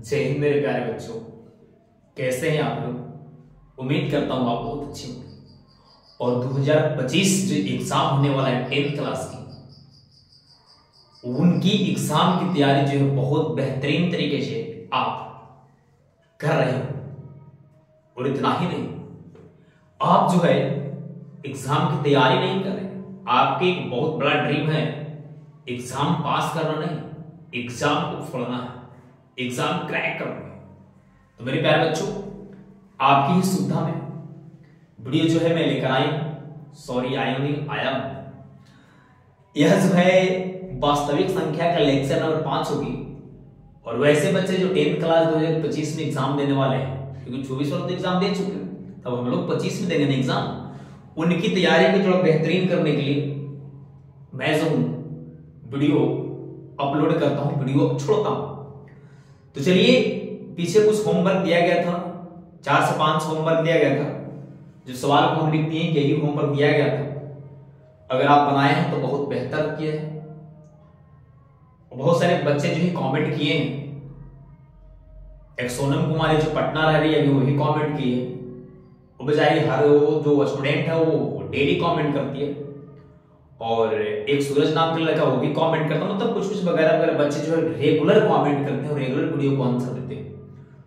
जय हिंद मेरे प्यारे बच्चों, कैसे हैं आप लोग। उम्मीद करता हूँ आप बहुत अच्छे होंगे। और 2025 जो एग्जाम होने वाला है 10th क्लास की, उनकी एग्जाम की तैयारी जो है बहुत बेहतरीन तरीके से आप कर रहे हो। और इतना ही नहीं, आप जो है एग्जाम की तैयारी नहीं कर रहे, आपके एक बहुत बड़ा ड्रीम है एग्जाम पास करना नहीं, एग्जाम को फोड़ना है, एग्जाम क्रैक करना है। तो मेरे प्यारे बच्चों, आपकी ही सुविधा में वीडियो जो है मैं लेकर आया हूं। यह जो है वास्तविक संख्या का लेक्चर नंबर 5 होगी। और वैसे बच्चे जो 10th क्लास 2025 में एग्जाम देने वाले हैं, क्योंकि 24 वाले तो एग्जाम दे चुके हैं, तब हम लोग 25 में देंगे ना एग्जाम, उनकी तैयारी को थोड़ा बेहतरीन करने के लिए मैं जो वीडियो अपलोड करता हूं, वीडियो छोड़ता हूं। तो चलिए, पीछे कुछ होमवर्क दिया गया था, 4 से 5 होमवर्क दिया गया था, जो सवाल को हम लिखते हैं यही होमवर्क दिया गया था। अगर आप बनाए हैं तो बहुत बेहतर किए हैं। बहुत सारे बच्चे जो है कमेंट किए हैं। एक सोनम कुमारी जो पटना रह रही है अभी, वही कमेंट किए। वो बेचारी हर वो जो स्टूडेंट है वो डेली कमेंट करती है। और एक सूरज नाम का लड़का वो भी कमेंट करता है। मतलब कुछ वगैरह वगैरह बच्चे जो है रेगुलर कमेंट करते हैं और रेगुलर वीडियो को आंसर देते हैं।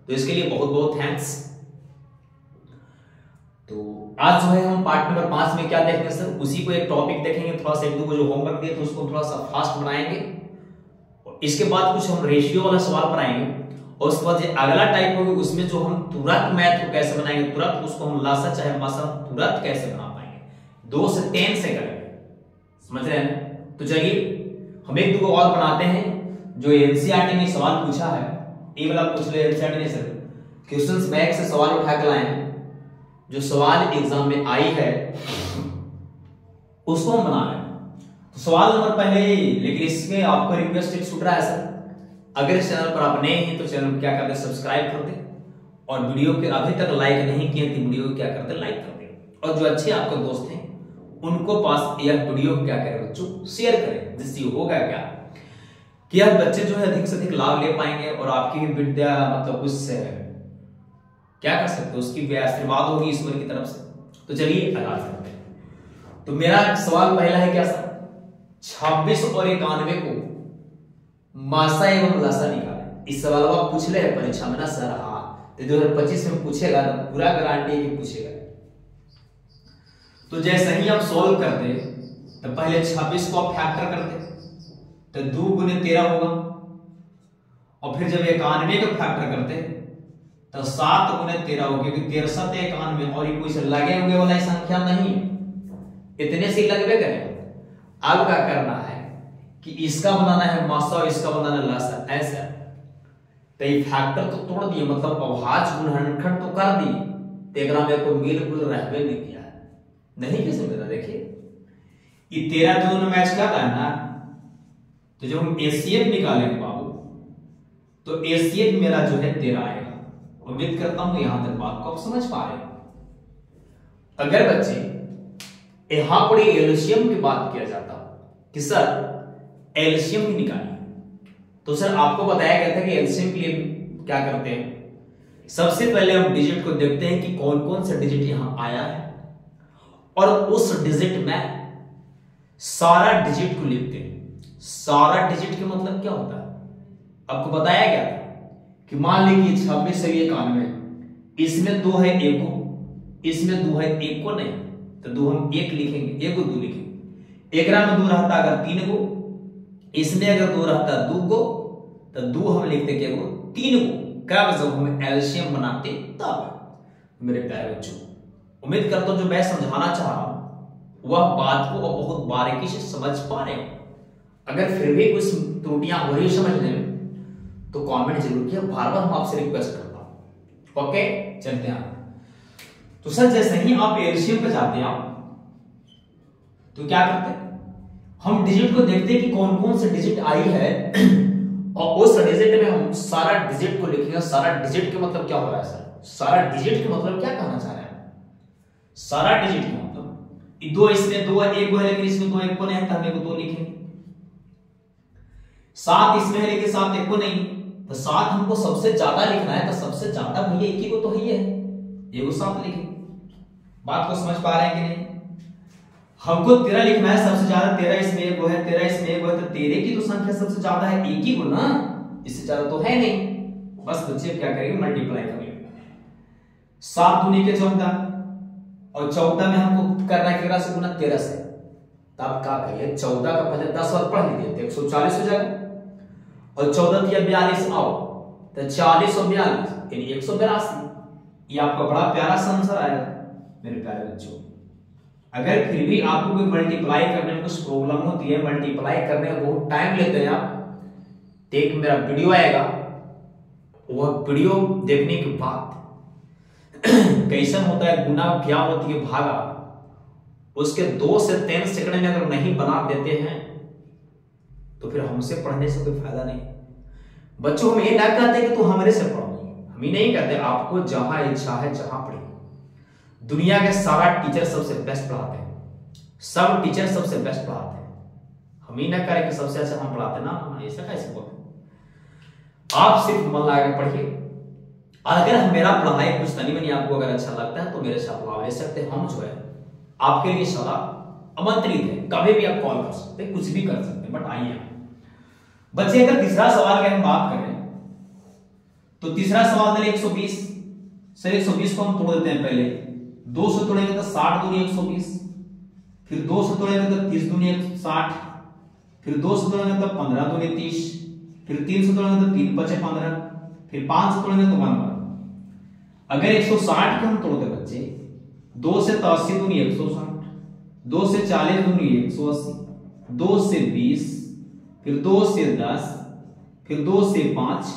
तो इसके लिए बहुत बहुत थैंक्स। तो आज जो है हम पार्ट नंबर 5 में क्या देखते हैं सर, उसी को एक टॉपिक देखेंगे, थोड़ा सा एक दो जो होमवर्क दिए तो उसको थोड़ा सा फास्ट बनाएंगे। और इसके बाद कुछ हम रेशियो वाला सवाल बनाएंगे। और उसके बाद जो अगला टाइप होगी उसमें जो हम तुरंत मैथ को कैसे बनाएंगे, तुरंत उसको हम लासा चाहे मासा तुरंत कैसे बना पाएंगे, 2 से 10 से करेंगे। समझ रहे हैं। तो चलिए हम एक दो और बनाते हैं। जो एनसीईआरटी ने सवाल पूछा है, ये वाला पूछ ले एनसीईआरटी ने सर, क्वेश्चंस बैंक से सवाल उठा के लाए हैं, जो सवाल एग्जाम में आई है उसको हम बना रहे हैं। तो सवाल नंबर पहले, लेकिन इसमें आपको रिक्वेस्ट एक छूट रहा है सर, अगर इस चैनल पर आप नए हैं तो चैनल क्या करते हैं, सब्सक्राइब कर दे। और वीडियो के अभी तक लाइक नहीं किए तो वीडियो को क्या करते हैं, लाइक कर दे। और जो अच्छे आपके दोस्त हैं उनको पास यह वीडियो क्या करें बच्चों, शेयर करें, जिससे होगा क्या कि आप बच्चे जो है अधिक से अधिक लाभ ले पाएंगे और आपकी भी विद्या मतलब उससे क्या कर सकते हो, उसकी भी आशीर्वाद होगी ईश्वर की तरफ से। तो चलिए आगाज करते हैं। तो मेरा सवाल पहला है क्या सर, 26 और 91 को मासा एवं लासा निकालें। इस सवाल को पूछ ले परीक्षा में ना सर, हाँ तो 2025 में पूछेगा ना, पूरा गारंटी है कि पूछेगा। तो जैसे ही आप सॉल्व करते तो पहले 26 को आप फैक्टर करते तो 2 गुने 13 होगा। और फिर जब 91 को फैक्टर करते तो 7 गुने 13 होगा, क्योंकि 13 7 91 और ये कोई लगे होंगे वाला संख्या नहीं है, इतने से लगभग करें। अब क्या करना है कि इसका बनाना है मासा और इसका बनाना है लासा, ऐसा। तो ये फैक्टर तो तोड़ दिए, मतलब अभाज्य गुणनखंड तो कर दी, तेगरा में कोई बिल्कुल रहबे नहीं किया है, नहीं कैसे मेरा। देखिए ये 13 दोनों मैच कर रहा है ना, तो जब हम एसीएफ निकालेंगे बाबू तो एसीएफ मेरा जो है 13 आएगा। उम्मीद करता हूं यहां तक बात को आप समझ पा रहे हो। अगर बच्चे यहां पर एलसीएम की बात किया जाता कि सर एलसीएम ही निकालिए, तो सर आपको बताया गया था कि एलसीएम के लिए क्या करते हैं, सबसे पहले हम डिजिट को देखते हैं कि कौन कौन सा डिजिट यहां आया है, और उस डिजिट में सारा डिजिट को लिखते हैं। सारा डिजिट का मतलब क्या होता है, आपको बताया गया था कि मान लीजिए 26 से 91, इसमें 2 है 1 को, इसमें 2 है 1 को नहीं, तो 2 हम 1 लिखेंगे, 1 को 2 लिखेंगे। 1 में 2 रहता अगर 3 को, इसमें अगर 2 रहता 2 को, तो 2 हम लिखते क्या को 3 को, कब जब हम एलसीएम बनाते तब। मेरे प्यारे बच्चों, उम्मीद करता हूं जो मैं समझाना चाह रहा हूं वह बात को बहुत बारीकी से समझ पा रहे हो। अगर फिर भी कुछ त्रुटियां हो रही समझने में तो कमेंट जरूर किया, बार बार हम आपसे रिक्वेस्ट करता हूं। ओके चलते हैं। तो सर जैसे ही आप एलसीएम पे जाते हैं तो क्या करते हैं, हम डिजिट को देखते हैं कि कौन कौन से डिजिट आई है और उस डिजिट में हम सारा डिजिट को लिखेंगे। सारा डिजिट का मतलब क्या हो रहा है सर, सारा डिजिट का मतलब क्या कहना चाह रहे हैं, सारा डिजिट का मतलब 2 इसमें 2 है 1 को है, लेकिन इसमें 2 1 को नहीं है तो हम 1 को 2 लिखेंगे। 7 इसमें है लेकिन 7 1 को नहीं, तो 7 हमको सबसे ज्यादा लिखना है, तो सबसे ज्यादा भैया एक ही को तो है, ये वो 7 लिखे। बात को समझ पा रहे हैं कि नहीं? हमको 13 लिखना है सबसे ज्यादा, 13 इसमें एक वो है, 13 इसमें एक वो है, तो 13 की तो संख्या सबसे ज्यादा है, एक ही को ना, इससे ज्यादा तो है नहीं। बस बच्चे क्या करेंगे, मल्टीप्लाई करेंगे। 7 दूनी के 14, और 14 में हमको करना है 13 से गुना 13 से, तो आप क्या करिए 14 का पहले 10 और पढ़ लीजिए तो 140 हो जाएगा, और 14 दिया 42, आओ तो 40 और 42 यानी 182। ये आपका बड़ा प्यारा सा आंसर आएगा मेरे प्यारे बच्चों। अगर फिर भी आपको कोई मल्टीप्लाई करने में कुछ प्रॉब्लम होती है, मल्टीप्लाई करने में बहुत टाइम लेते हैं आप, तो एक मेरा वीडियो आएगा, वह वीडियो देखने के बाद कैसन होता है गुना, क्या होती है भागा, उसके 2 से 3 सेकंड में अगर नहीं बना देते हैं तो फिर हमसे पढ़ने से कोई फायदा नहीं। बच्चों हम ये ना कहते कि तू हमरे से पढ़ो, हम ही नहीं कहते, आपको जहां इच्छा है जहां पढ़िए। दुनिया के सारा टीचर सबसे बेस्ट पढ़ाते हैं, सब टीचर सबसे बेस्ट पढ़ाते हैं, हम ही ना करें कि सबसे अच्छा हम पढ़ाते ना, ऐसा कैसे बोलते? आप सिर्फ मन लगा के पढ़िए। अगर मेरा पढ़ाई कुछ तनी मनी आपको अगर अच्छा लगता है तो मेरे साथ लाभ ले सकते हैं। हम जो है आपके लिए सदा आमंत्रित है, कभी भी आप कॉल कर सकते हैं, कुछ भी कर सकते हैं, बट आइए बच्चे। अगर तीसरा सवाल की हम बात करें तो तीसरा सवाल है 120। सर 120 को हम तोड़ देते हैं, पहले 2 से तोड़ेंगे तो 60 दूनी 120, फिर 2 से तोड़ेंगे तो 30 दूनी 60, फिर 2 से तोड़ेंगे तो 15 दूनी 30, फिर 3 से तोड़ेंगे तो 3 बचे 15, फिर 5 से तोड़ेंगे तो 1 अगर 160 को हम तोड़ते बच्चे, 2 से 80 दूनी 160, 2 से 40 दूनी 180, 2 से 20, फिर 2 से 10, फिर 2 से 5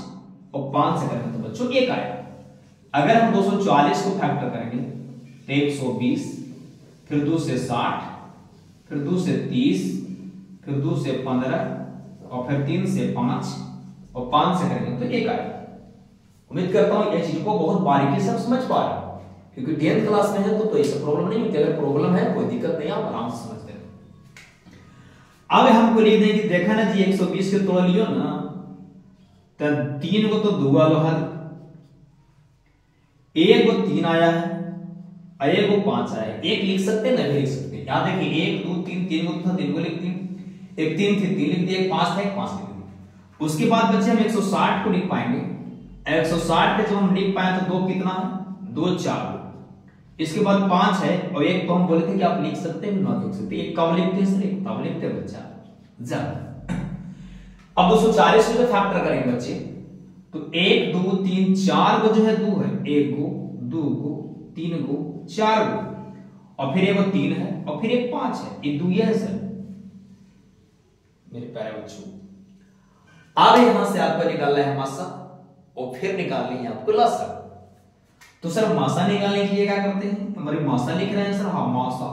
और 5 से करेंगे तो बच्चों 1 आएगा। अगर हम 240 को फैक्टर करेंगे तो 120, फिर 2 से 60, फिर 2 से 30, फिर 2 से 15 और फिर 3 से 5 और 5 से करेंगे तो 1 आएगा। उम्मीद करता हूं ये चीज को बहुत बारीकी से समझ पा रहे हैं, क्योंकि 10th क्लास में है तो ऐसा प्रॉब्लम नहीं होती। अगर प्रॉब्लम है कोई दिक्कत नहीं, आप आराम से समझते हैं। अब हमको लिख दें कि देखा ना जी 120 के तोड़ लियो ना, तो 3 को तो दुआ लोहर, 1 को 3 आया है और 1 को 5 आया है। 1 लिख सकते हैं, नहीं लिख सकते। याद है कि 1 2 3 3 को था, 3 को लिख दी, एक 3 थी 3 लिख दिया, एक 5 था, एक 5 लिख दिया। उसके बाद बच्चे हम 160 को लिख पाएंगे। 160 पे जब हम लिख पाए तो 2 कितना है, 2 4। इसके बाद 5 है और 1 तो हम बोले थे कि आप लिख सकते हैं, ना लिख सकते। एक कब लिखते हैं सर, एक तब लिखते हैं बच्चा जा। अब 240 को फैक्टर करेंगे बच्चे, तो 1 2 3 4 को जो है 2 है, 1 को 2 को 3 को 4 को, और फिर 1 3 है और फिर 1 5 है, ये 2 है सर मेरे प्यारे बच्चों। अब यहां से आपको निकालना है मासा और फिर निकालनी है आपको लसा। तो सर मासा निकालने के लिए क्या करते हैं, हमारी मासा लिख रहे हैं सर, हाँ मासा।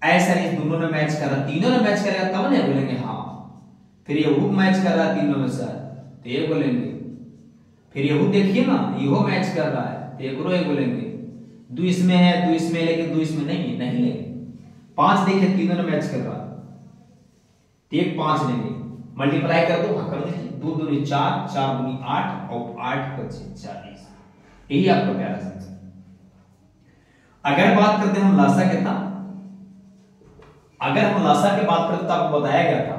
ऐसा इस दोनों ने मैच कर रहा, तीनों ने मैच करेगा तब नहीं बोलेंगे हाँ। फिर ये वो मैच कर रहा है तीनों में सर, तो ये बोलेंगे। फिर ये देखिए ना, ये मैच कर रहा है तो ये बोलेंगे। 2 इसमें है, 2 इसमें, लेकिन 2 इसमें नहीं है, नहीं लेंगे। 5 देखिए तीनों ने मैच कर रहा है तो 1 5 लेंगे, मल्टीप्लाई कर दो, हाँ कर दीजिए। 2 दूनी 4, 4 दूनी 8 और 8 बचे 40। यही आपका प्यारा सा। अगर बात करते हैं हम लासा के था, अगर हम लासा की बात करते तो आपको बताया गया था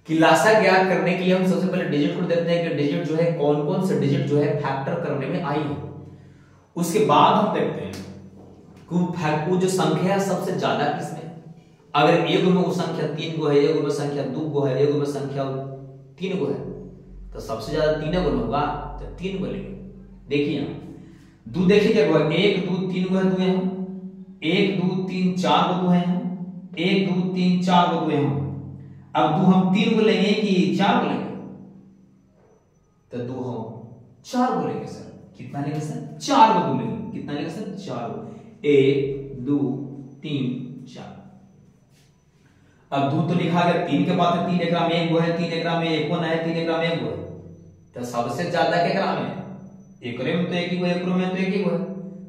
कि लासा ज्ञात करने के लिए हम सबसे पहले डिजिट को देखते हैं कि डिजिट जो है कौन कौन से डिजिट जो है फैक्टर करने में आई है। उसके बाद हम देखते हैं कि वो जो संख्या है सबसे ज्यादा किसमें। अगर एक में वो संख्या 3 गो है, एक में संख्या 2 गो है, एक में संख्या 3 गो है, तो सबसे ज्यादा 3 गो होगा तो 3 गो लेंगे। देखिए 2 देखिए क्या हुआ, 1 2 3 गो है, 2 है, 1 2 3 4 गो 2 है, 1 2 3 4 गो 2 है। अब 2 हम 3 गो लेंगे कि 4 गो लेंगे, तो 2 हम 4 गो लेंगे सर। कितना लेंगे सर, 4 गो 2 लेंगे। कितना लेंगे सर, 4 गो, 1 2 3 4। अब 2 तो लिखा गया, 3 के बाद 3 एकरा में 1 गो है, 3 एकरा में 1 है, 3 एकरा में 1 गो है, तो सबसे ज्यादा के एकरा में एकरे में तो 1 ही गो, एकरो में तो 1 ही गो है,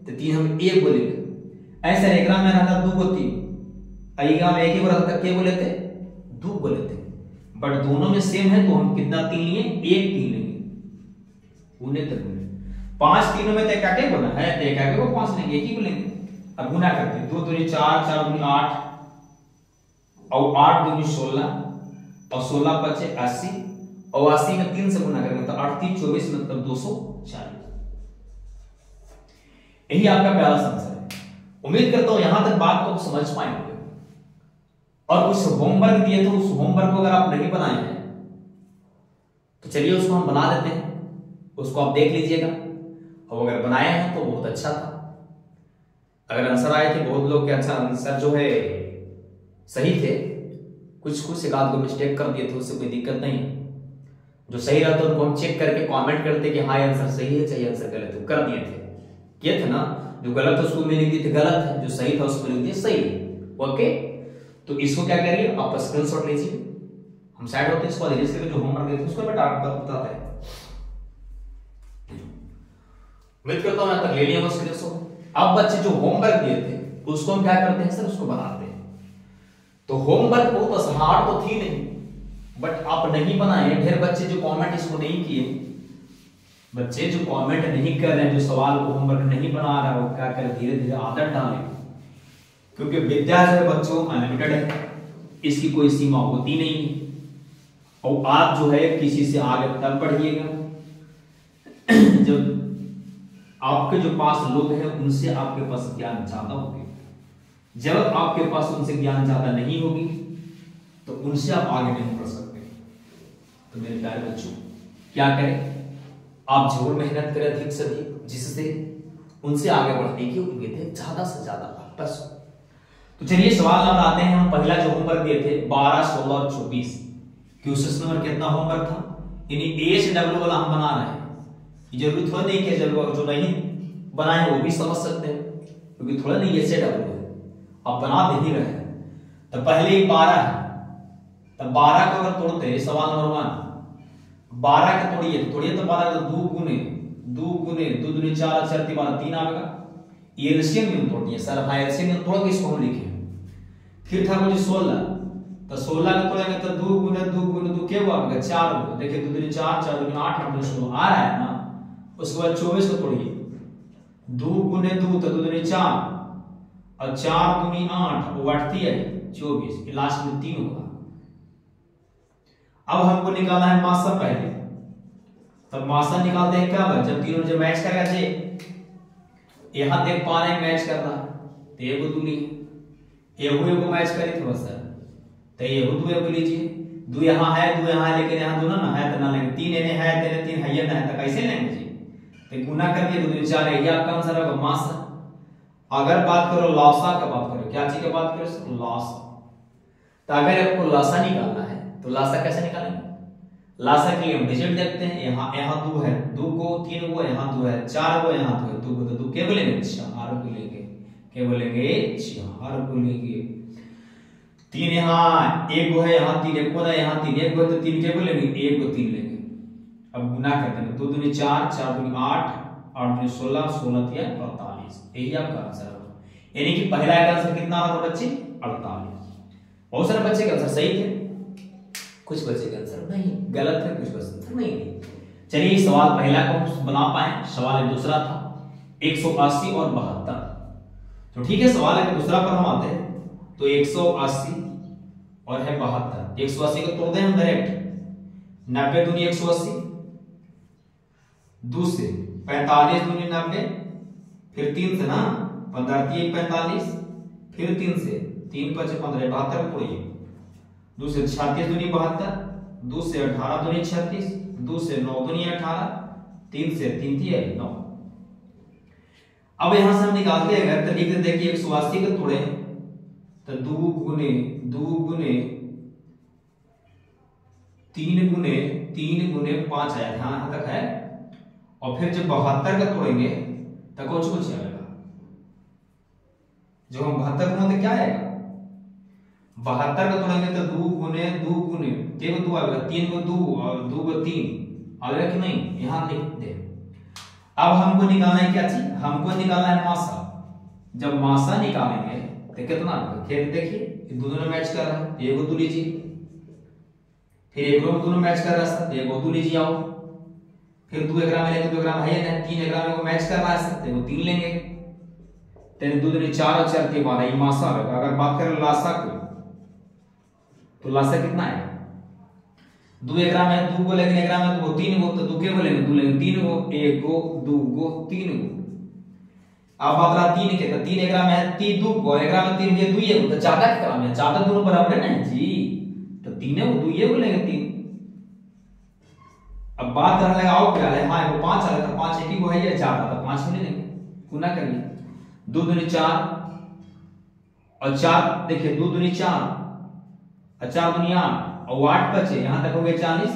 तो 3 हम 1 गो लेंगे। ऐसा एकरा में रहता 2 गो 3, एकरा में 1 ही गो रहता, के गो लेते 2 गो लेते। बट दोनों में सेम है तो हम कितना 3 लिए, 1 3 लेंगे, गुने तक गुने 5 तीनों में तो एक आके बना है तो एक आके को 5 लेंगे, एक ही को लेंगे। अब गुना करते हैं 2 दूनी 4 4 दूनी 8 और 8 दूनी 16 और 16 बचे 80 और 80 में 3 से गुना करेंगे तो 8 3 24 मतलब 240। यही आपका पहला आंसर है। उम्मीद करता हूं यहां तक बात को समझ पाएंगे। और कुछ होमवर्क दिए तो उस होमवर्क को अगर आप नहीं बनाए हैं तो चलिए उसको हम बना देते हैं, उसको आप देख लीजिएगा। और अगर बनाए हैं तो बहुत अच्छा था। अगर आंसर आए थे बहुत लोग के अच्छा आंसर जो है सही थे, कुछ एक आध को मिस्टेक कर दिए थे, उससे कोई दिक्कत नहीं। जो सही रहता उनको हम चेक करके कमेंट करते कि हाँ ये आंसर सही है चाहिए आंसर गलत है, कर दिए थे, किए थे ना। जो गलत है उसको मैंने लिख दिए थे गलत है, जो सही था उसको लिख दिए सही है। ओके, तो इसको क्या करिए आप स्क्रीनशॉट लीजिए, हम साइड होते हैं इसको रजिस्टर करके जो होमवर्क देते हैं उसको बताते हैं। उम्मीद करता हूं यहां तक ले लिया स्क्रीनशॉट। अब बच्चे जो होमवर्क दिए थे उसको हम क्या करते हैं सर, उसको बनाते हैं। तो होमवर्क बहुत हार्ड तो थी नहीं, बट आप नहीं बनाए। ढेर बच्चे जो कमेंट इसको नहीं किए, बच्चे जो कमेंट नहीं कर रहे हैं, जो सवाल को होमवर्क नहीं बना रहा है, वो क्या करें धीरे धीरे आदत डालें, क्योंकि विद्या जो है बच्चों अनलिमिटेड है, इसकी कोई सीमा होती नहीं है। और आप जो है किसी से आगे तब बढ़िएगा जब आपके जो पास लोग हैं उनसे आपके पास ज्ञान ज्यादा होगी। जब आपके पास उनसे ज्ञान ज्यादा नहीं होगी तो उनसे आप आगे नहीं बढ़ सकते। तो मेरे प्यारे बच्चों क्या करें, आप जरूर मेहनत करें अधिक से अधिक, जिससे उनसे आगे बढ़ने की उम्मीदें ज्यादा से ज्यादा बस। तो चलिए सवाल नंबर आते हैं। हम पहला जो होमवर्क दिए थे 12 16 और 24, क्वेश्चन नंबर कितना होमवर्क था, यानी ए से डब्ल्यू वाला हम बना रहे हैं। जरूरी थोड़ा नहीं कि जो नहीं बनाए वो भी समझ सकते हैं, क्योंकि थोड़ा नहीं ऐसे डब्ल्यू है, आप बना दे ही रहे हैं। तो पहले 12 है, तब 12 को अगर तोड़ते हैं सवाल नंबर 1 12 के तोड़िए तो 12 तो 2 गुने 2 दूनी 4 4 3 आएगा। ये एलसीएम में तोड़िए सर, हाँ एलसीएम में तोड़ के इसको हम लिखे। फिर था मुझे 16, तो 16 को तोड़ेंगे तो 2 गुने 2 क्या हुआ आएगा 4 को, देखिए 2 दूनी 4 4 दूनी 8 8 दूनी 16 आ रहा है ना। उसके बाद 24 को तोड़िए 2 गुने 2 तो 2 दूनी 4 और 4 दूनी 8 वो बढ़ती है 24, लास्ट में 3 होगा। अब हमको निकालना है मासा पहले, तब मासा निकालते हैं कब, जब तीनों जब मैच करेगा जे यहां देख पा रहे हैं मैच कर रहा है तो ये दूनी एगो मैच करी थोड़ा सा, तो ये दो लीजिए, 2 यहां है 2 यहां है, लेकिन यहां दोनों ना है तो ना लेंगे, 3 इन्हें है 3 है ना है तो कैसे लेंगे जी, तो गुना कर दिए 2 दूनी 4 है, ये आपका आंसर होगा मासा। अगर बात करो लौसा का, बात करो क्या चीज का बात करो लौसा, तो अगर आपको लौसा निकालना है तो लौसा कैसे निकालेंगे, लौसा के लिए हम डिजिट देखते हैं, यहां 2 है, 2 को 3 को यहां 2 है, 4 को यहां 2 है, 2 को तो 2 क्या बोलेंगे 4 को लेंगे, क्या बोलेंगे 4 को लेंगे। 3 यहां 1 को है, यहां 3 1 को है, यहां 3 1 को है तो 3 क्या बोलेंगे 1 को 3 लेंगे। अब गुना करते हैं 2 दूनी 4 4 दूनी 8 8 दूनी 16 16 3 48, यही आपका आंसर होगा। यानी कि पहला का आंसर कितना आ रहा था बच्चे 48। बहुत सारे बच्चे के आंसर सही थे, कुछ बच्चे के आंसर नहीं गलत है, कुछ बच्चे नहीं। चलिए इस सवाल पहला को बना पाए, सवाल दूसरा था 180 और 72। तो ठीक है सवाल है दूसरा पर हम आते हैं, तो 180 और है 72, 180 को तोड़ दें हम डायरेक्ट, 90 दूनी 180, 2 से 45 दूनी 90, फिर 3 से ना 15 3 45, फिर 3 से 3 5 15 72 तोड़िए, 2 से 36 दूनी 72, 2 से 18 दूनी 36, 2 से 9 दूनी 18, 3 से 3 थी 9। अब यहां से हम निकालते हैं अगर तो लिख देते हैं कि 180 को तोड़े तो 2 गुने 3 गुने 5 आया, ध्यान यहां तक है। और फिर जब 72 का तोड़ेंगे तो कुछ आएगा, जो हम 72 गुणों तो क्या आएगा 72 का तोड़ेंगे तो 2 गुने 2 आएगा, 3 को 2 और 2 को 3 आएगा कि नहीं, यहां लिख दे। अब हमको निकालना है क्या चीज, हमको निकालना है मासा। जब मासा निकालेंगे तो कितना आएगा, खेत देखिए दोनों मैच कर रहा है, 1 2 लीजिए, फिर 1 रो में दोनों मैच कर रहा है सर, 1 2 लीजिए आओ। फिर 2 1 में लेंगे, 2 1 है या 3 1 में को मैच कर रहा है सर, देखो 3 लेंगे। तेरे 2 दूनी 4 और 4 के 12 ये मासा होगा। अगर बात करें लासा की तो लासा कितना है? 2 1 में 2 को लेंगे, 1 में तो 3 को, तो 2 के बोलेंगे 2 लेंगे 3 को, 1 को 2 को 3 को। अब बात रहा 3 के, तो 3 1 में है 3 2 को, 1 में 3 ये 2 ये, तो ज्यादा कितना में ज्यादा दोनों बराबर है ना जी, तो 3 को 2 ये को लेंगे 3। अब बात रहा लगाओ क्या है, हां वो 5 आ रहा था, 5 एक ही को है या ज्यादा, तो 5 ले लेंगे, गुना करिए 2 दूनी 4 और 4 देखिए 2 दूनी 4 और 4 दूनी 8 और 8 बचे, यहां तक हो गए 40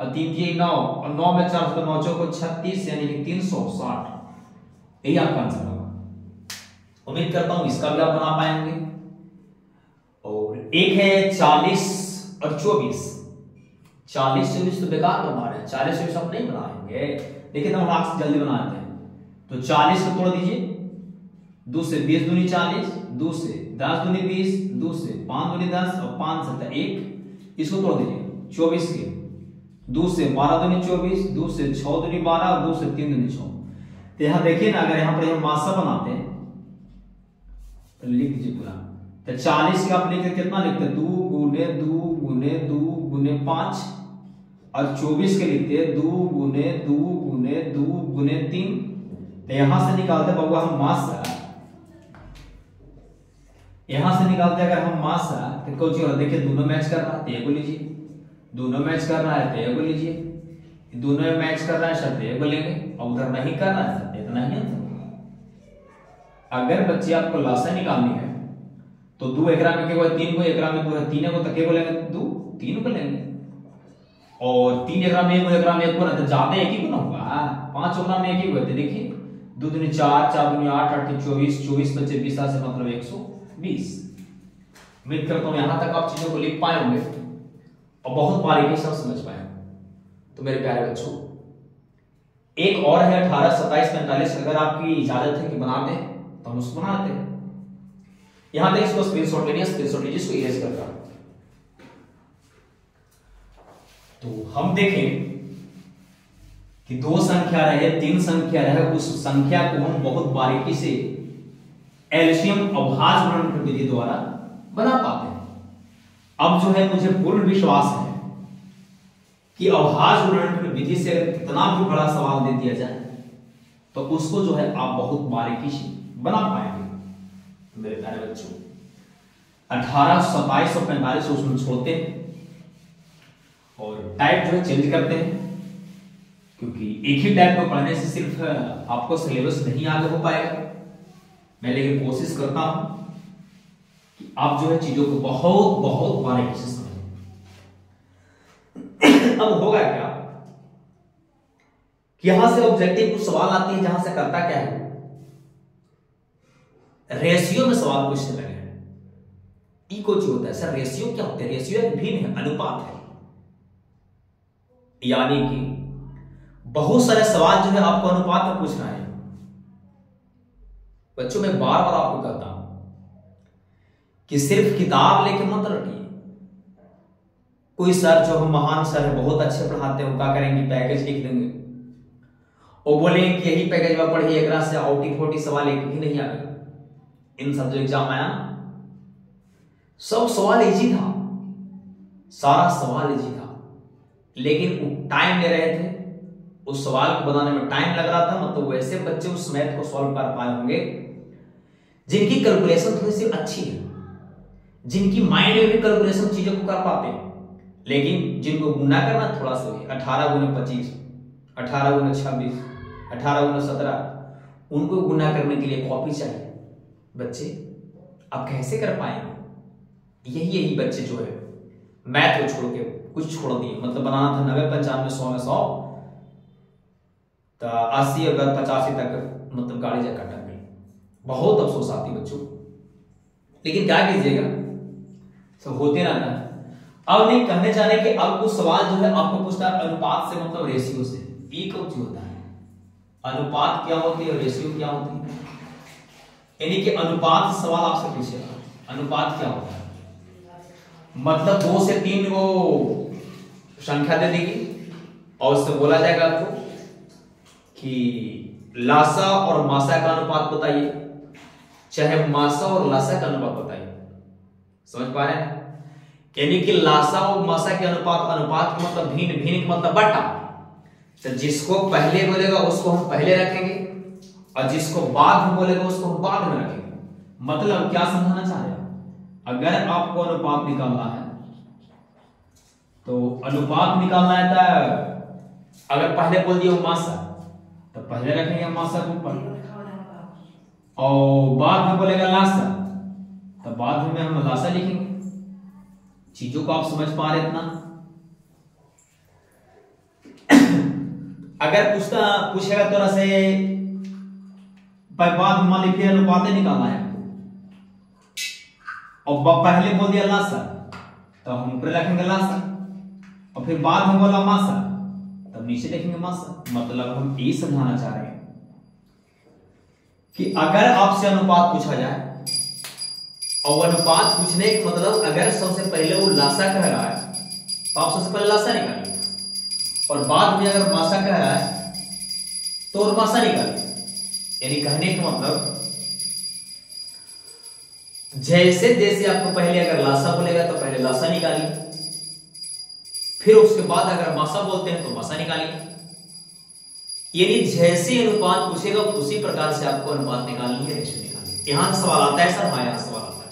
और 3 3 9 और 9 में 4 तो 9 को 36 यानी कि 360। यही आपका आंसर होगा। उम्मीद करता हूं इसका भी आप बना पाएंगे। और एक है 40 और 24। 40 24 तो बेकार बना रहे हैं, 40 24 आप नहीं बनाएंगे, देखिए तो हम जल्दी बनाते हैं। तो 40 को तोड़ दीजिए, 2 से 20 दूनी 40, 2 से 10 दूनी 20, 2 से 5 दूनी 10 और 5 से 1, इसको तोड़ दीजिए 24 के, 2 से 12 दूनी 24, 2 से 6 दूनी 12 और 2 से 3 दूनी 6। तो यहां देखिए ना, अगर यहां पर हम मासा बनाते हैं तो लिख दीजिए पूरा। तो 40 के आप लिखते कितना लिखते हैं, 2 गुने 2 गुने 2 गुने 5 और 24 के लिखते हैं 2 गुने 2 गुने 2 गुने 3। तो यहां से निकालते बाबू हम मासा, यहां से निकालते अगर हम मासा तो कुछ और देखिए दोनों मैच कर रहा है, ये को लीजिए, दोनों मैच कर रहा है तो ये को लीजिए, दोनों मैच कर रहा है शब्द ये को लेंगे, और उधर नहीं कर रहा है शब्द इतना ही। अगर बच्चे आपको लासा निकालनी है तो 2 1 में के 3 को, 1 में 2 है 3 को, तके को लेंगे 2 3 को लेंगे, और 3 1 में 1 को ना तो ज्यादा एक ही गुना होगा, 5 1 में एक ही हुए थे। देखिए 2 दूनी 4 4 दूनी 8 8 24 24 बच्चे 20 से मतलब 120। उम्मीद करता हूं यहां तक आप चीजों को लिख पाए होंगे और बहुत बारीकी से समझ पाए। तो मेरे प्यारे बच्चों, एक और है 18 27 45। अगर आपकी इजाजत है कि बना दें तो हम उसको बनाते हैं। यहां तक इसको स्क्रीनशॉट ले लिया, स्क्रीनशॉट लीजिए, इसको इरेज कर रहा। तो हम देखें कि 2 संख्या रहे 3 संख्या रहे, उस संख्या को हम बहुत बारीकी से एलसीएम अभाज्य गुणनफल विधि द्वारा बना पाते हैं। अब जो है मुझे पूर्ण विश्वास है कि अभाज्य गुणनफल विधि से अगर कितना भी बड़ा सवाल दे दिया जाए तो उसको जो है आप बहुत बारीकी से बना पाएंगे। मेरे प्यारे बच्चों, 18 27 और 45 उसमें छोड़ते हैं और टाइप जो है चेंज करते हैं, क्योंकि एक ही टाइप को पढ़ने से सिर्फ आपको सिलेबस नहीं आगे हो पाएगा। मैं लेकिन कोशिश करता हूं कि आप जो है चीजों को बहुत बहुत बारीकी से समझें। अब होगा क्या कि यहां से ऑब्जेक्टिव कुछ सवाल आते हैं, जहां से करता क्या है, रेशियो में सवाल पूछने लगे हैं। ई कुछ होता है सर, रेशियो क्या होता है? रेशियो एक भिन्न है, अनुपात है, यानी कि बहुत सारे सवाल जो है आपको अनुपात में पूछ रहे हैं। बच्चों मैं बार बार आपको कहता हूं कि सिर्फ किताब लेके मत रखिए। कोई सर जो हम महान सर है, बहुत अच्छे पढ़ाते हैं, वो क्या करेंगे, पैकेज लिख देंगे और बोलेंगे कि यही पैकेज में पढ़िए, एक से आउटी फोटी सवाल एक भी नहीं आएगा। इन सब जो एग्जाम आया सब सवाल इजी था, सारा सवाल इजी था, लेकिन वो टाइम ले रहे थे, उस सवाल को बनाने में टाइम लग रहा था। मतलब वैसे बच्चे उस मैथ को सॉल्व कर पाए होंगे जिनकी कैलकुलेशन थोड़ी सी अच्छी है, जिनकी माइंड में भी कैलकुलेशन चीजों को कर पाते हैं, लेकिन जिनको गुना करना थोड़ा सा भी, 18 गुना 25, 18 गुना 26, 18 गुना 17, उनको गुना करने के लिए कॉपी चाहिए। बच्चे आप कैसे कर पाएंगे? यही बच्चे जो है मैथ को छोड़ के कुछ छोड़ दिए। मतलब बनाना था 90 95 100 में 100, तो 80 अगर 85 तक मतलब गाड़ी जा कटा गई। बहुत अफसोस आती बच्चों, लेकिन क्या कीजिएगा, सब होते रहता है। अब नहीं कहने जाने कि अब कुछ सवाल जो है आपको पूछता है अनुपात से, मतलब रेशियो से। ये कौन सी होता है? अनुपात क्या होती है और रेशियो क्या होती है? यानी कि अनुपात सवाल आपसे पूछेगा, अनुपात क्या होता है? मतलब 2 से 3 को संख्या दे देगी और उससे बोला जाएगा आपको कि लासा और मासा का अनुपात बताइए, चाहे मासा और लासा का अनुपात बताइए। समझ पा रहे हैं? यानी कि लासा और मासा के अनुपात, अनुपात का मतलब भिन्न, भिन्न का मतलब बटा। तो जिसको पहले बोलेगा उसको हम पहले रखेंगे और जिसको बाद में बोलेगा उसको हम बाद में रखेंगे। मतलब क्या समझाना चाह रहे हैं? अगर आपको अनुपात निकालना है तो अनुपात निकालना है तो अगर पहले बोल दिया मासा तो पहले रखेंगे मासा के ऊपर, और बाद में बोलेगा लासा तो बाद में हम लासा लिखेंगे। चीजों को आप समझ पा रहे इतना? अगर पूछेगा थोड़ा से बाद मान लीजिए अनुपात निकालना है और पहले बोल दिया लासा तो हम ऊपर रखेंगे लासा, और फिर बाद में बोला मासा तब नीचे लिखेंगे मासा। मतलब हम ये समझाना चाह रहे हैं कि अगर आपसे अनुपात पूछा जाए और अनुपात पूछने का मतलब अगर सबसे पहले वो लासा कह रहा है तो आप सबसे पहले लासा निकालिए, और बाद में अगर मासा कह रहा है तो और मासा निकालिए। यानी कहने का मतलब जैसे जैसे आपको पहले अगर लासा बोलेगा तो पहले लासा निकालिए, फिर उसके बाद अगर मासा बोलते हैं तो मासा निकालिए। यानी जैसे अनुपात पूछेगा उसी प्रकार से आपको अनुपात निकालनी है, रेशियो निकालनी है। यहां सवाल आता है सर, हाँ यहां सवाल आता है।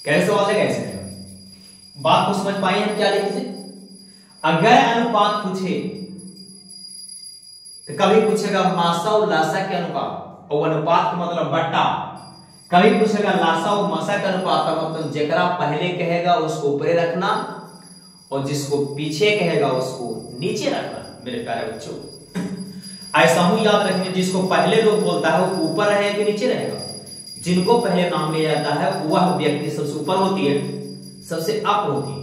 कैसे सवाल है, कैसे है? बात को समझ पाए हम क्या लिखे? अगर अनुपात पूछे तो कभी पूछेगा मासा और लासा के अनुपात, और अनुपात का मतलब बट्टा। कभी पूछेगा लासा और मासा का अनुपात का मतलब जेकरा पहले कहेगा उसको ऊपर रखना और जिसको पीछे कहेगा उसको नीचे रखना। मेरे प्यारे बच्चों, ऐसा ही याद रखना, जिसको पहले लोग बोलता है वो ऊपर रहेगा कि नीचे रहेगा। जिनको पहले नाम लिया जाता है वह व्यक्ति सबसे ऊपर होती है, सबसे अप होती है,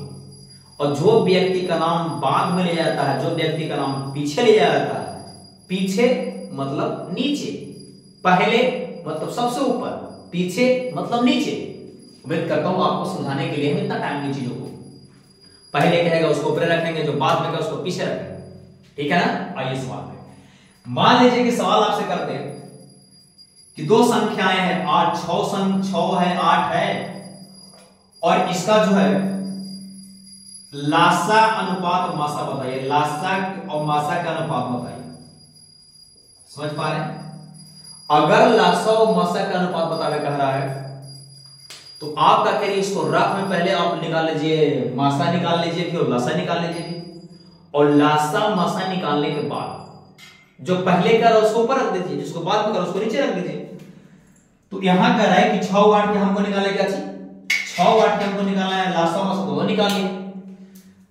और जो व्यक्ति का नाम बाद में लिया जाता है, जो व्यक्ति का नाम पीछे लिया जाता है, पीछे मतलब नीचे, पहले मतलब सबसे ऊपर, पीछे मतलब नीचे। उम्मीद करता हूं आपको समझाने के लिए हम इतना टाइम दी चीजों को। पहले कहेगा उसको ऊपर रखेंगे, जो बाद में कहेगा उसको पीछे रखेंगे। ठीक है ना? आइए सवाल में मान लीजिए कि सवाल आपसे करते हैं कि दो संख्याएं हैं 8, 6 है, 8 है, और इसका जो है लासा अनुपात और मासा बताइए। लासा और मासा का अनुपात बताइए। समझ पा रहे हैं? अगर लासा और मासा का अनुपात बतावे कह रहा है तो आप क्या करिए, इसको रफ में पहले आप निकाल लीजिए, मासा निकाल लीजिए, फिर लासा निकाल लीजिए, और लासा मासा निकालने के बाद जो पहले कर उसको ऊपर रख दीजिए, जिसको बाद में कर उसको नीचे रख दीजिए। तो यहां कह रहा है कि 6 वाट के हमको निकाले क्या चाहिए, 6 वाट के हमको निकालना है, लासा मासा दोनों निकालिए।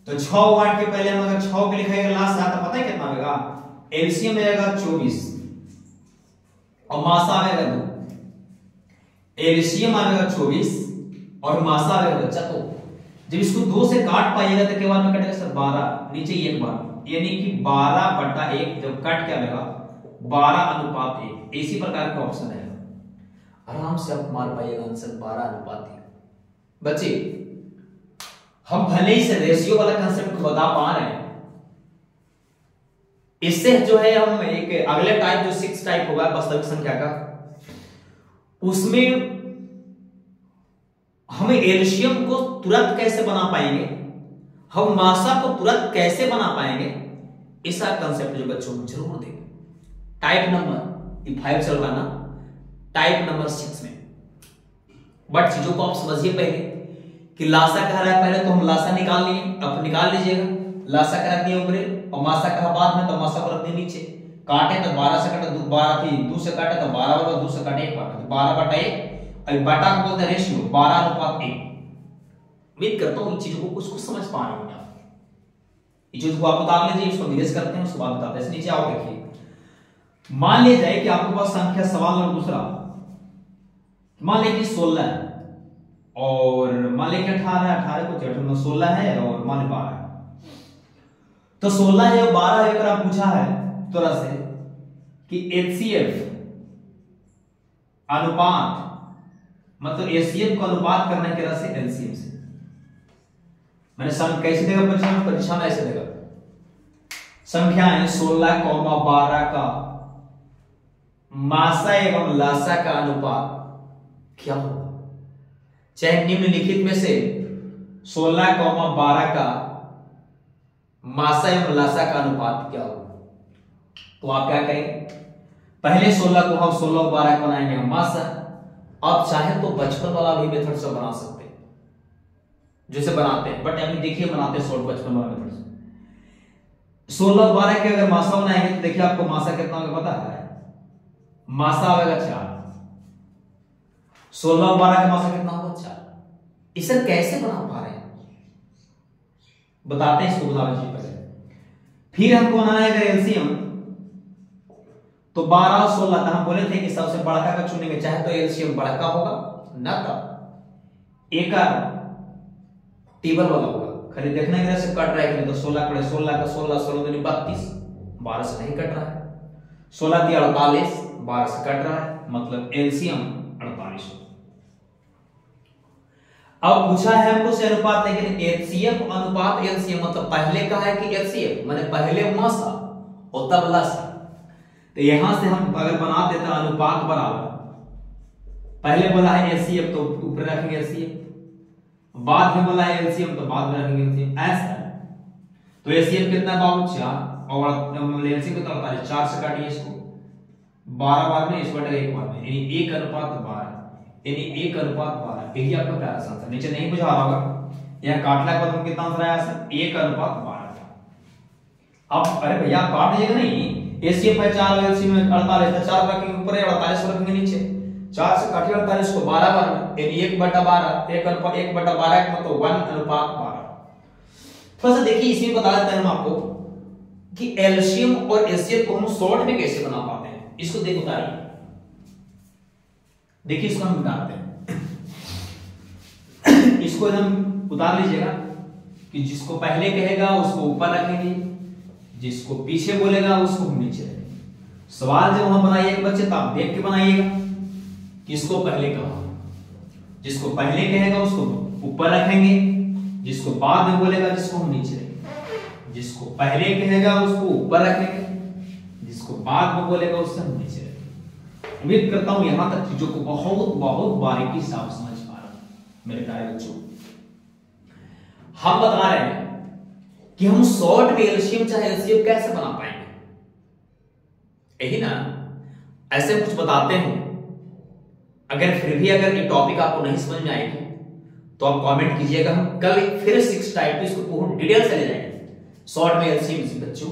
तो 6 वाट के पहले हम अगर 6 के लिखाएगा लासा तो पता है कितना आएगा, एलसीएम आएगा 24 और मासा आएगा 2। एलसीएम आएगा 24 और मासा आएगा बच्चा 2। जब इसको 2 से काट पाइएगा तो के बाद में कटेगा सर 12, नीचे 1 बार, यानी कि 12/1 जब कट क्या आएगा 12:1। इसी प्रकार का ऑप्शन है, आराम से आप मार पाइएगा आंसर 12:1। बच्चे हम भले ही से रेशियो वाला कंसेप्ट को बता पा रहे हैं, इससे जो है हम एक अगले टाइप जो 6 टाइप होगा वास्तविक संख्या का, उसमें हम एलसीएम को तुरंत कैसे बना पाएंगे, हम मासा को तुरंत कैसे बना पाएंगे, ऐसा कंसेप्ट जो बच्चों को जरूर देंगे। टाइप नंबर 5 चल रहा ना, टाइप नंबर 6 में। बट चीजों को आप समझिए पहले कि लासा कह रहा है पहले तो हम लासा निकाल लिए, अब निकाल लीजिएगा। लासा का रख दिया ऊपर और मासा कहा बाद में, तो मासा को रख दिया नीचे। काटे तो 12 से काटे 12 थी, 2 से काटे तो 12 होगा, 2 से काटे 1 बार, तो 12/1। और बटा को बोलते हैं रेशियो 12:1। उम्मीद करता हूं इन चीजों को कुछ समझ पा रहे होंगे आप। ये चीज को आप बता लीजिए, इसको निवेश करते हैं, उसके बाद बताते हैं। नीचे आओ देखिए, मान लिया जाए कि आपके पास संख्या सवाल नंबर दूसरा, मान लीजिए 16 है और मान लीजिए 18 को जड़ 16 है और मान लीजिए 12 है। तो 16 है और 12 है, अगर आप पूछा है थोड़ा से कि एचसीएफ अनुपात, मतलब एचसीएफ को अनुपात करने के रस से एलसीएम से, मैंने सम कैसे देगा परीक्षा में ऐसे देगा संख्याएं 16, 12 का मासा एवं लासा का अनुपात क्या होगा? चाहे निम्नलिखित में से 16, 12 का मासा एवं लासा का अनुपात क्या होगा? तो आप क्या करेंगे, पहले 16 को हम 16 और 12 को बनाएंगे हम मासा। आप चाहे तो बचपन वाला भी मेथड से बना सकते हैं, जैसे बनाते हैं, बट अभी देखिए बनाते हैं शॉर्ट बचपन वाला मेथड से। 16 और 12 के अगर मासा बनाएंगे तो देखिए आपको मासा कितना होगा पता है? मासा आएगा 4। 16 और 12 का मासा कितना होगा? 4। इसे कैसे बना पा रहे हैं बताते हैं, इसको बता दीजिए पहले। फिर हमको बनाना है अगर एलसीएम, तो 12 और 16 हम बोले थे कि सबसे बड़का का चुनेंगे, चाहे तो एलसीएम बड़का होगा ना, तब एक टेबल वाला होगा। खाली देखना है से कट रहा है तो 16 पड़े, 16 का 16, 16 दूनी 32, 12 से नहीं कट रहा है। 16 दिया 48, 12 से कट रहा है, मतलब एलसीएम 48। अब पूछा है हमको से अनुपात, लेकिन एचसीएफ अनुपात एलसीएम, मतलब पहले का है कि एचसीएफ, माने पहले मासा और तब लासा। तो यहां से हम अगर बना देता अनुपात बराबर, पहले बोला है एचसीएफ तो ऊपर रखेंगे एचसीएफ, बाद में बोला है एलसीएम तो बाद में रखेंगे एलसीएम, ऐसा। तो एचसीएफ कितना बाबू? 4 और एलसीएम कितना होता है? 4 से काटिए इसको, 12 बार में, इस बटे 1 बार में, यानी 1:12, यानी 1:12। यही आपका प्यारा सा आंसर, नीचे नहीं बुझा रहा होगा, यहां काटने के बाद हम कितना आंसर आया सर? 1:12। अब अरे भैया काट दीजिएगा नहीं, एचसीएफ है 4 और एलसीएम में 48, तो 4 रखेंगे ऊपर, 48 रखेंगे नीचे। 4 से काटिए 48 को 12 बार में, यानी 1/12, 1/12 का मतलब 1:12। थोड़ा सा देखिए, इसमें बता देते हैं हम आपको कि एलसीएम और एचसीएफ को हम शॉर्ट में कैसे बना पाते हैं। इसको देख उतारिए, देखिए इसको हम उतारते हैं। इसको हम उतार लीजिएगा कि जिसको पहले कहेगा उसको ऊपर रखेंगे, जिसको पीछे बोलेगा उसको हम नीचे रखेंगे। सवाल जब हम बनाइएगा बच्चे तो आप देख के बनाइएगा, किसको पहले कहा, जिसको पहले कहेगा उसको ऊपर रखेंगे, जिसको बाद में बोलेगा जिसको हम नीचे रखेंगे, जिसको पहले कहेगा उसको ऊपर रखेंगे, जिसको बाद में बोलेगा उसको हम नीचे रखेंगे। उम्मीद करता हूं यहां तक चीजों को बहुत बहुत बारीकी से आप समझ पा रहे हैं मेरे प्यारे बच्चों। हम बता रहे हैं कि हम शॉर्ट में एलसीएम चाहे एलसीएम कैसे बना पाएंगे, यही ना, ऐसे कुछ बताते हैं। अगर फिर भी अगर ये टॉपिक आपको नहीं समझ में आएगी तो आप कमेंट कीजिएगा, हम कल फिर 6 टाइप इसको पूर्ण डिटेल से ले जाएंगे। शॉर्ट में एलसीएम बच्चों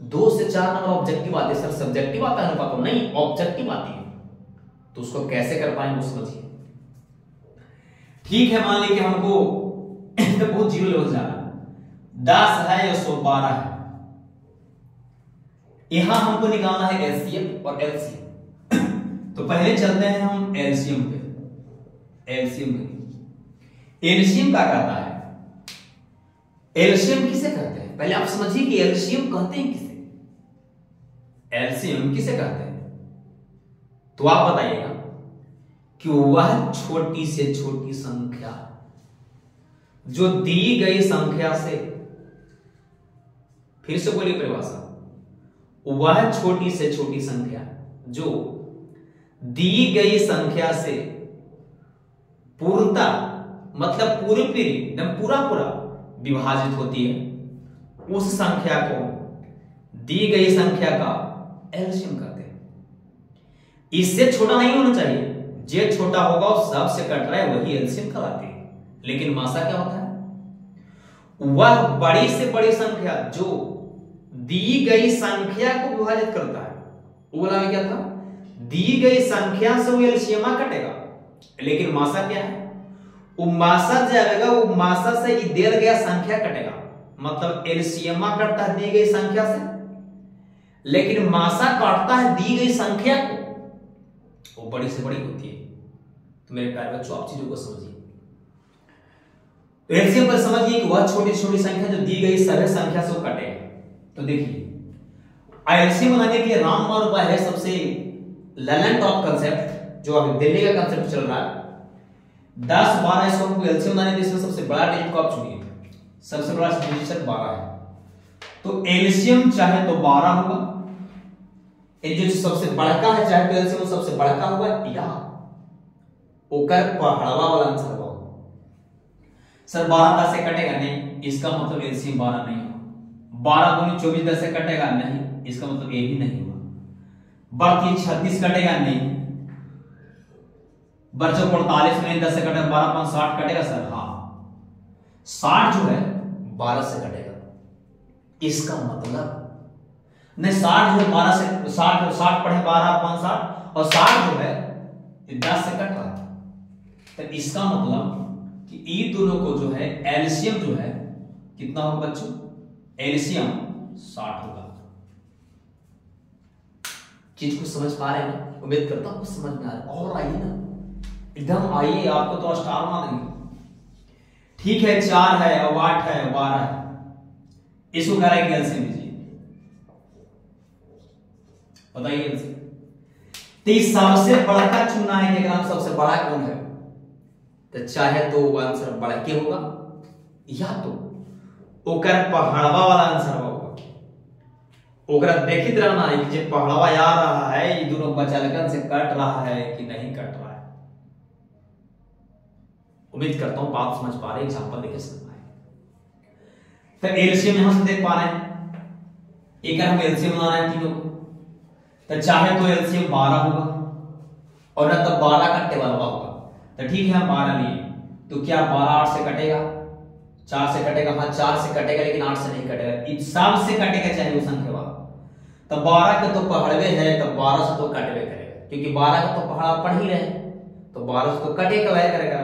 2 से 4 नंबर ऑब्जेक्टिव आते हैं सर, सब्जेक्टिव आता है ना, नहीं ऑब्जेक्टिव आती है, तो उसको कैसे कर पाएंगे वो समझिए। ठीक है, मान लीजिए कि हमको बहुत जीरो लेवल जाना, 10 है या 112 है, यहां हमको निकालना है एलसीएम और एलसीएम। तो पहले चलते हैं हम एलसीएम पे। एलसीएम क्या करता है? एलसीएम किसे कहते हैं? पहले आप समझिए कि एलसीएम कहते हैं किसे, एलसीएम किसे कहते हैं? तो आप बताइएगा कि वह छोटी से छोटी संख्या जो दी गई संख्या से, फिर से बोलिए परिभाषा, वह छोटी से छोटी संख्या जो दी गई संख्या से पूर्णता, मतलब पूरी एकदम पूरा विभाजित होती है, उस संख्या को दी गई संख्या का एलसीएम कहते हैं। इससे छोटा नहीं होना चाहिए, जो छोटा होगा वो सबसे कट रहा है वही एलसीएम कहलाती है। लेकिन मासा क्या होता है? वह बड़ी से बड़ी संख्या जो दी गई संख्या को विभाजित करता है, वो बोला क्या था? दी गई संख्या से वो एलसीएम कटेगा। लेकिन मासा क्या है? वो मासा जाएगा, वो मासा से दिया गया संख्या कटेगा, मतलब एलसीएम कटता है दी गई संख्या से, लेकिन मासा काटता है दी गई संख्या को, वो बड़ी से बड़ी होती है। तो मेरे प्यारे बच्चों आप चीजों को समझिए। तो एलसीएम पर समझिए कि वह छोटी छोटी संख्या जो दी गई सभी संख्या से वो कटेगा। तो देखिए एलसीएम बनाने के लिए रामबाण उपाय है सबसे ललन टॉप कंसेप्ट, जो अभी दिल्ली का कंसेप्ट चल रहा है। 10, 12 इसको एलसीएम बनाने के लिए सबसे बड़ा डिजिट को आप चुनिए। सबसे बड़ा डिजिट 12 है, तो एलसीएम चाहे तो 12 होगा, ये जो सबसे बड़का है चाहे तो एलसीएम सबसे बड़का होगा, या ओकर पहाड़वा वाला आंसर होगा। सर 12 10 से कटेगा नहीं, इसका मतलब एलसीएम 12 नहीं होगा। 12 दूनी 24 10 से कटेगा नहीं, इसका मतलब ये भी नहीं होगा। बढ़ती 36 कटेगा नहीं, बच्चों 48 में 10 से कटेगा, 12 5 60 कटेगा सर, हाँ 60 जो है 12 से कटेगा, इसका मतलब नहीं 60 जो 12 से 60 पढ़े 12 5 60 और 60 जो है 10 से कट रहा है, तो इसका मतलब कि ये दोनों को जो है एलसीएम जो है कितना होगा बच्चों, एलसीएम 60 होगा। चीज को समझ पा रहे हैं ना, उम्मीद करता हूं कुछ समझ में आ रहा है। और आइए ना एकदम आइए, आपको तो स्टार मार देंगे। ठीक है 4 है और 8 है 12 है, इसको कह रहा है कि एलसीएम लीजिए, बताइए एलसीएम। तो सबसे बड़ा का चुनना है कि अगर सबसे बड़ा कौन है, तो चाहे तो वो आंसर बड़ा के होगा या तो ओकर पहाड़वा वाला आंसर होगा। ओकरा देखित रहना है कि जे पहाड़वा आ रहा है ये दोनों बचलकन से कट रहा है कि नहीं कट रहा है। उम्मीद करता हूं बात समझ पा रहे, एग्जांपल देके समझ पाए। तो एलसीएम यहां से देख पा रहे हैं, एक हम एलसीएम बनाना है तीनों को, तो चाहे तो एलसीएम 12 होगा और ना तो 12 का टेबल होगा। तो ठीक है हम 12 लिए, तो क्या 12 8 से कटेगा, 4 से कटेगा, हाँ 4 से कटेगा लेकिन 8 से नहीं कटेगा, इस सब से कटेगा चाहे वो संख्या वाला। तो 12 के तो पहाड़वे है तो 12 से तो कटवे करेगा, क्योंकि 12 का तो पहाड़ा पढ़ ही रहे, तो 12 से तो कटेगा वह करेगा।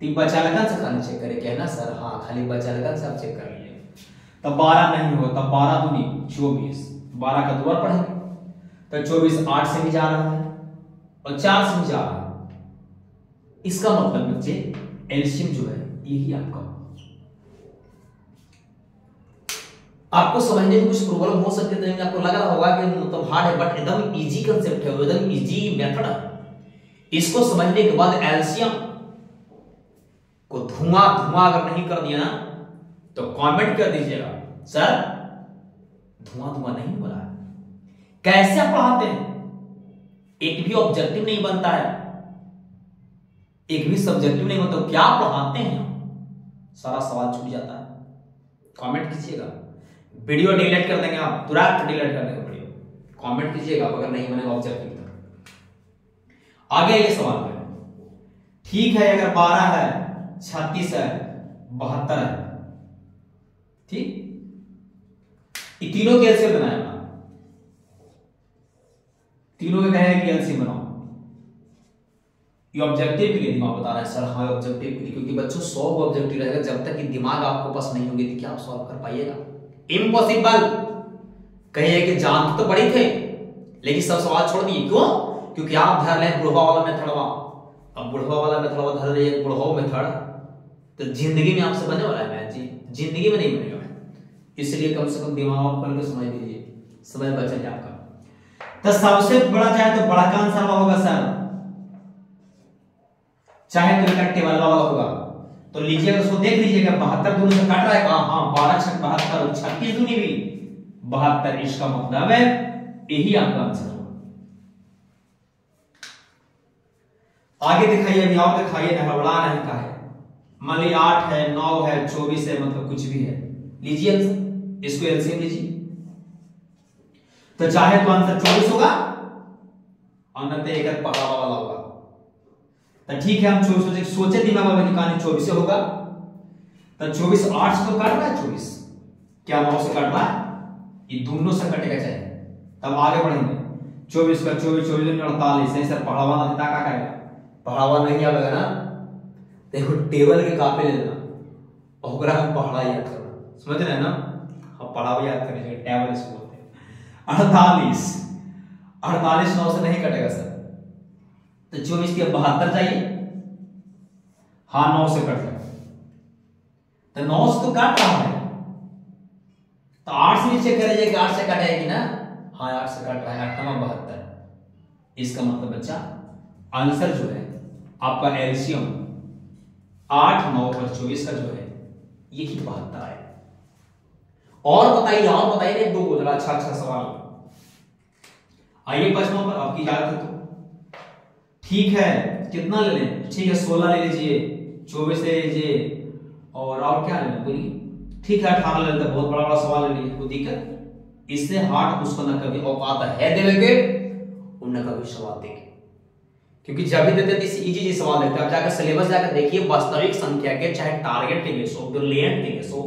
तो बचालकन से खाली चेक करें क्या ना सर, हाँ खाली बचालकन से आप चेक कर लीजिए। तो 12 नहीं होगा, तब 12 दूनी 24, 12 का दोबारा पढ़ेंगे तो 24 8 से भी जा रहा है और 4 से भी जा रहा है, इसका मतलब बच्चे एलसीएम जो है यही आपका। आपको समझने में कुछ प्रॉब्लम हो सकती है, तो आपको लग रहा होगा कि मतलब हार्ड है, बट एकदम इजी कांसेप्ट है, एकदम इजी मेथड है। इसको समझने के बाद एलसीएम को धुआं अगर नहीं कर दिया ना तो कमेंट कर दीजिएगा सर धुआं नहीं हो रहा है। कैसे पढ़ाते हैं, एक भी ऑब्जेक्टिव नहीं बनता है, एक भी सब्जेक्टिव नहीं बनता, क्या पढ़ाते हैं सारा सवाल छूट जाता है। कमेंट कीजिएगा, वीडियो डिलीट कर देंगे आप, तुरंत डिलीट कर देंगे वीडियो, कमेंट कीजिएगा अगर नहीं बनेगा ऑब्जेक्टिव तक। आगे ये सवाल करें, ठीक है अगर 12 है 36 है 72 है, ठीक ये तीनों के एलसीएम बनाया, तीनों के कहे कि एलसीएम बनाओ। ये ऑब्जेक्टिव के लिए दिमाग बता रहा है सर, हाँ ऑब्जेक्टिव के लिए, क्योंकि बच्चों 100 ऑब्जेक्टिव रहेगा, जब तक कि दिमाग आपको पास नहीं होगी तो क्या आप सॉल्व कर पाइएगा, इम्पॉसिबल। कहिए कि जानते तो बड़ी थे लेकिन सब सवाल छोड़ दिए, क्यों? क्योंकि आप धर लें बुढ़वा वाला मेथडवा, अब बुढ़वा वाला मेथडवा धर रहे बुढ़वा मेथड, तो जिंदगी में आपसे बने वाला है मैथ जी, जिंदगी में नहीं बनेगा। इसलिए कम से कम दिमाग खोल के समझ लीजिए, समय बच जाए आपका। तो सबसे बड़ा चाहे तो बड़ा का आंसर होगा सर, चाहे तो इनका टेबल वाला होगा। तो लीजिएगा उसको देख लीजिएगा, 72 दूनी से काट रहा है, हाँ 12 6 72, 36 दूनी भी 72, इसका मतलब है यही आपका आंसर होगा। आगे दिखाइए, अभी और दिखाइए, हड़बड़ा नहीं का है। मान लीजिए 8 है 9 है 24 है, मतलब कुछ भी है, लीजिए आंसर, इसको एलसीएम लीजिए। तो चाहे तो आंसर 24 होगा और न तो एक पहाड़ा वाला होगा। तो ठीक है हम 24 सोचे दिमाग में निकालने 24 होगा, तो 24 8 से तो काट रहा है, 24 क्या 9 से काट रहा है, ये दोनों से कटेगा चाहिए। तब आगे बढ़ेंगे, 24 का 24 24 48 है सर, पढ़ावा ना देता क्या करेगा, पढ़ावा नहीं आवेगा ना, देखो टेबल के कापे ले लेना और ओकरा हम पढ़ा याद करना, समझ रहे हैं ना, हम पढ़ावा याद करने चाहिए, टेबल इसको बोलते हैं। 48 9 से नहीं कटेगा सर, तो 24 के 72 चाहिए, हाँ 9 से कट जाएगा, तो 9 से तो काट रहा है, तो 8 से नीचे करेंगे, 8 से कटेगी ना, हाँ 8 से काट रहा है, 8 9 72, इसका मतलब बच्चा आंसर जो है आपका एलसीएम 8 9 और 24 का जो है यही 72 है। और बताइए एक दो बोल अच्छा सवाल। आइए पांचवा पर आपकी याद है तो ठीक है, कितना ले लें? ठीक है 16 ले लीजिए, 24 ले लीजिए, और क्या लेना बोलिए? ठीक है 18 ले लेते, बहुत बड़ा सवाल ले लिए, कोई दिक्कत? इससे हार्ड उसको न कभी औकात है देंगे उन कभी सवाल देंगे, क्योंकि जब भी देते थे इजी सवाल देते हैं। अब जाकर सिलेबस जाकर देखिए, वास्तविक संख्या के चाहे टारगेट के गेस हो, ब्रिलियंट के गेस हो,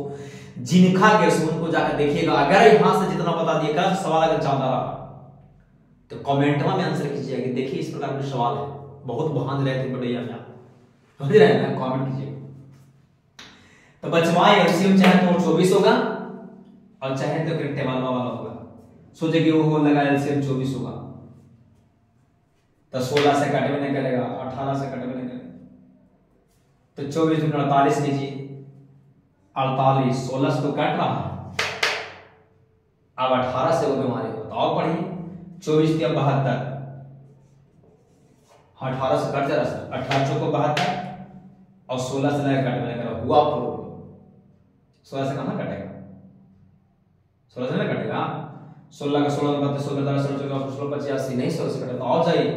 जिनका गेस हो, उनको जाकर देखिएगा। अगर यहां से जितना बता दिएगा सवाल अगर ज्यादा रहा तो कमेंट में आंसर कीजिएगा कि देखिए इस प्रकार के सवाल है, बहुत बहान रहे थे बढ़िया में, समझ रहे हैं ना? कमेंट कीजिएगा। तो बचवा एलसीएम चाहे तो 24 होगा और चाहे तो टेबल वाला होगा। सोचे कि वो लगा एलसीएम 24 होगा तो 16 से कट में निकलेगा, 18 से कट में निकलेगा, तो 24 में 48 लीजिए, 48 16 से तो कट रहा है, अब 18 से वो बीमारी हो तो और पढ़िए। 24 के 72, 18 से कट जा रहा सर, 18 चौको 72 और 16 से लगा कट में निकला, हुआ प्रूफ। 16 से कहां कटेगा? 16 से नहीं कटेगा। 16 का 16 32 16 16 16 16 85 नहीं, 16 से कटेगा। और जाइए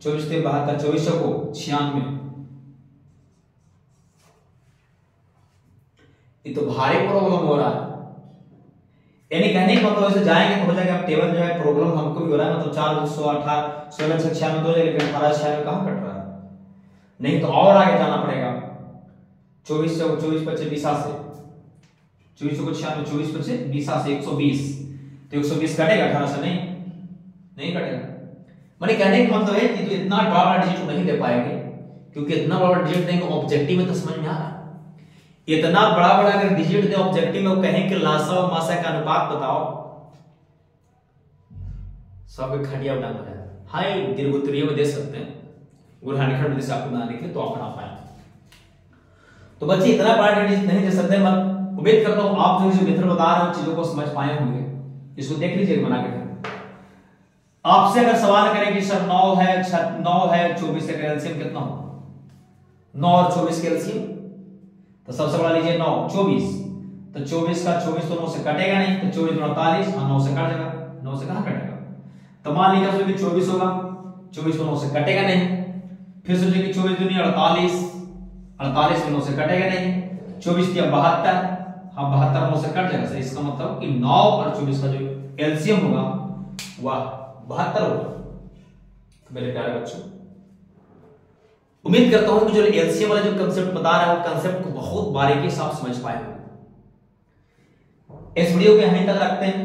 24 के 72, 24 को 96, ये तो भारी प्रॉब्लम हो रहा है। यानी कहने का मतलब ऐसे जाएंगे तो हो जाएगा टेबल जो है प्रॉब्लम हमको भी हो रहा है, मतलब 4 218 16 से 96 तो लेकिन 18 96 कहां कट रहा है? नहीं तो और आगे जाना पड़ेगा। 24 से 24 25 20 से 24 को 96 24 25 20 से 120, तो 120 कटेगा 18 से? नहीं कटेगा। माने कहने का मतलब है कि तो इतना बड़ा डिजिट नहीं दे पाएंगे, क्योंकि इतना बड़ा डिजिट देंगे ऑब्जेक्टिव में तो समझ में आ रहा है। इतना बड़ा अगर डिजिट दे ऑब्जेक्टिव में, वो कहें कि लासा और मासा का अनुपात बताओ, सब खटिया उठा हो जाए। हाय दीर्घोत्तरीय में दे सकते हैं, गुरहानिखंड में आपको बनाने के लिए तो आप बना पाए। तो बच्चे इतना बड़ा डिजिट नहीं दे सकते। मैं उम्मीद करता हूं आप जो मेथड बता रहे हो चीजों को समझ पाए होंगे। इसको देख लीजिए बना के। आपसे अगर सवाल करें कि सर 9 है 24 का एलसीएम कितना हो? 9 और 24 का एलसीएम तो सबसे बड़ा लीजिए 9 24, तो 24 का 24 तो 9 से कटेगा नहीं, तो 24 48 और 9 से कट जाएगा। 9 से कहां कटेगा? तो मान लीजिए कि 24 होगा, 24 तो 9 से कटेगा नहीं। फिर सोचिए कि 24 दूनी 48, 48 में 9 से कटेगा नहीं। 24 की 72, हाँ 72 9 से कट जाएगा। सही, इसका मतलब कि 9 और 24 का जो एलसीएम होगा वह 72 होगा। तो मेरे प्यारे बच्चों, उम्मीद करता हूं कि जो एलसीएम वाला जो कंसेप्ट बता रहा है वो कंसेप्ट को बहुत बारीकी से आप समझ पाए होंगे। इस वीडियो को यहीं तक रखते हैं।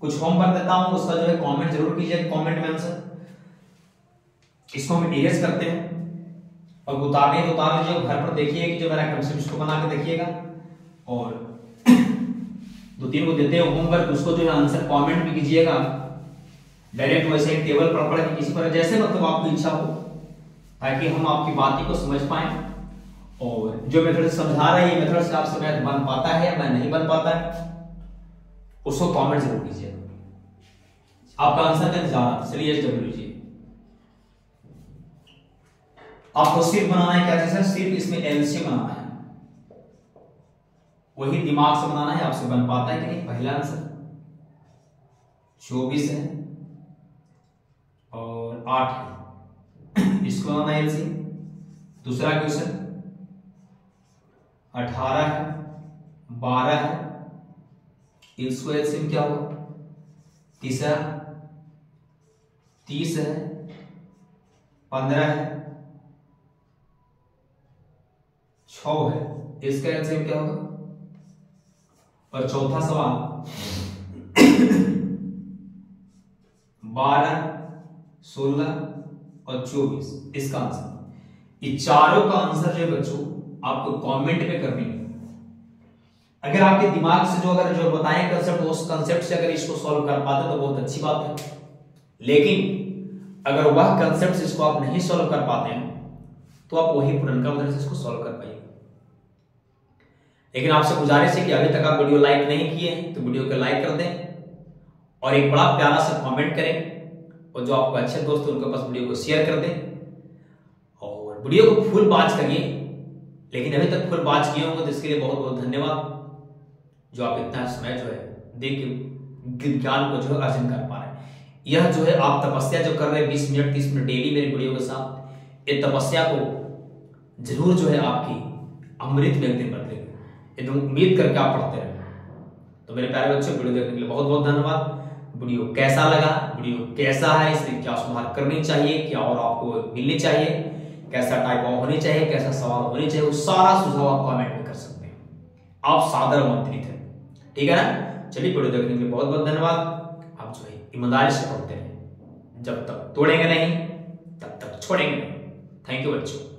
कुछ होमवर्क देता हूं, उसका जो है कमेंट जरूर कीजिए, कमेंट में आंसर। इसको हम इरेज करते हैं और उतार लीजिए, घर पर देखिए कि जो मेरा कंसेप्ट उसको बना के देखिएगा, और 2-3 को देते हैं होमवर्क, उसको जो है आंसर कमेंट भी कीजिएगा। डायरेक्ट वैसे टेबल पर पढ़ के किसी पर जैसे मतलब आपकी इच्छा हो, ताकि हम आपकी बातों को समझ पाए। और जो मेथड समझा रहे हैं मेथड से आपसे मैथ बन पाता है या मैं नहीं बन पाता है, उसको कमेंट जरूर कीजिए। आपका आंसर का इंतजार। चलिए SWG आपको सिर्फ बनाना है क्या चीज है? सिर्फ इसमें एलसीएम बनाना है, वही दिमाग से बनाना है। आपसे बन पाता है कि नहीं? पहला आंसर 24 है और 8 है, इसको बनाना है एलसीएम। दूसरा क्वेश्चन 18 है, 12 है, इसको एलसीएम क्या होगा? तीसरा 30 है, 15 है, 6 है, इसका एलसीएम क्या होगा? और चौथा सवाल 12, 16 और 24, इसका आंसर। ये चारों का आंसर जो बच्चों आपको कमेंट पे करनी है। अगर आपके दिमाग से जो बताएं कंसेप्ट, उस कंसेप्ट से अगर इसको सॉल्व कर पाते तो बहुत अच्छी बात है। लेकिन अगर वह कंसेप्ट से इसको आप नहीं सॉल्व कर पाते हैं तो आप वही पुरनका उदाहरण से इसको सॉल्व कर पाइए। लेकिन आपसे गुजारिश है कि अभी तक आप वीडियो लाइक नहीं किए हैं तो वीडियो को लाइक कर दें और एक बड़ा प्यारा सा कमेंट करें, और जो आपको अच्छे दोस्त उनके पास वीडियो को शेयर कर दें, और वीडियो को फुल वॉच करिए। लेकिन अभी तक फुल वॉच किए होंगे तो इसके लिए बहुत बहुत धन्यवाद। जो आप इतना समय जो है देख के ज्ञान को जो है अर्जन कर पा रहे हैं। यह जो है आप तपस्या जो कर रहे हैं 20 मिनट 30 मिनट डेली मेरी वीडियो के साथ, ये तपस्या को जरूर जो है आपकी अमृत में एक दिन बदलेगी। एकदम उम्मीद करके आप पढ़ते रहे। तो मेरे प्यारे बच्चों, वीडियो देखने के लिए बहुत बहुत धन्यवाद। वीडियो कैसा लगा, वीडियो कैसा है, इसमें क्या सुधार करनी चाहिए, क्या और आपको मिलनी चाहिए, कैसा टाइप ऑफ होनी चाहिए, कैसा सवाल होनी चाहिए, वो सारा सुझाव आप कमेंट में कर सकते हैं। आप सादर आमंत्रित हैं, ठीक है ना। चलिए, वीडियो देखने के लिए बहुत बहुत धन्यवाद। आप जो है ईमानदारी से पढ़ते रहें, जब तक तोड़ेंगे नहीं तब तक छोड़ेंगे नहीं। थैंक यू बच्चों।